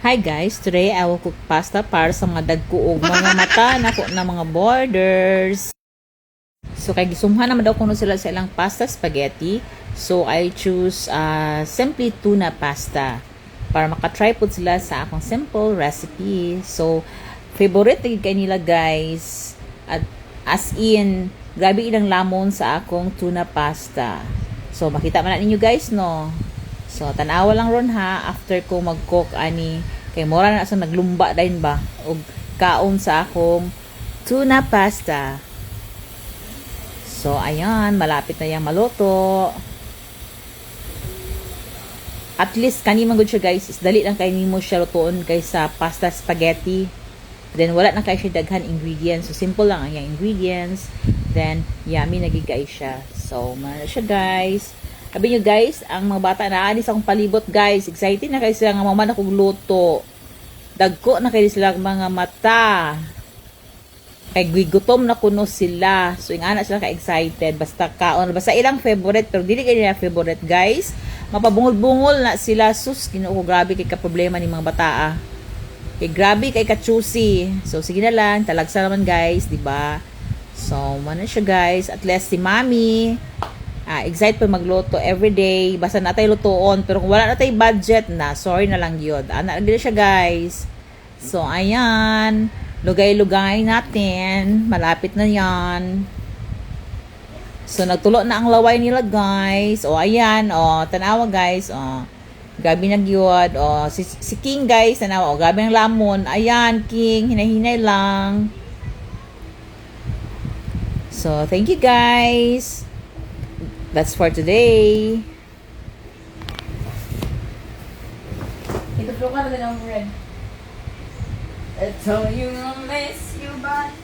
Hi guys, today I will cook pasta para sa mga dagkuog mga mata nako na mga borders. So kay gisumhan naman daw kuno sila sa ilang pasta spaghetti. So I choose simply tuna pasta para makatry po sila sa akong simple recipe. So favorite kay nila guys. At as in, grabe ilang lamon sa akong tuna pasta. So makita man na ninyo guys no. So, tanawa lang ron ha, after ko mag-cook ani, kay mora na sa naglumba dahin ba, o kaon sa akong tuna pasta. So, ayan, malapit na yung maluto. At least, kanimang good siya guys, is dali lang kayo mo siya lutoon kaysa pasta spaghetti. Then, wala na kayo siya daghan ingredients. So, simple lang ang yung ingredients. Then, yummy nagigay siya. So, mana siya guys. Sabi nyo guys, ang mga bata na anis akong palibot guys. Excited na kayo sila nga mama na kong luto. Dagko na kayo sila mga mata. Kay gutom na kuno sila. So yung anak sila ka-excited. Basta kaon. Basta ilang favorite. Pero dili kayo nila favorite guys. Mapabungol-bungol na sila. Sus, kinuko grabe kay ka-problema ni mga bata ah. Kay grabe kay ka-choosy. So sige na lang. Talagsa naman guys. Diba? So, mana siya guys. At least si mami. Excited pa magluto everyday. Basta na tayo lutoon. Pero kung wala na tayo budget na, sorry na lang yun. Anak na siya guys. So, ayan. Lugay-lugay natin. Malapit na yan. So, nagtulo na ang laway nila guys. O, ayan. O, tanawa guys. O, gabi na gyud. O, si King guys. Tanawa. O, gabi ng lamon. Ayan, King. Hinay-hinay lang. So, thank you guys. That's for today. Ito po ka na ng red. I told you I'll miss you, but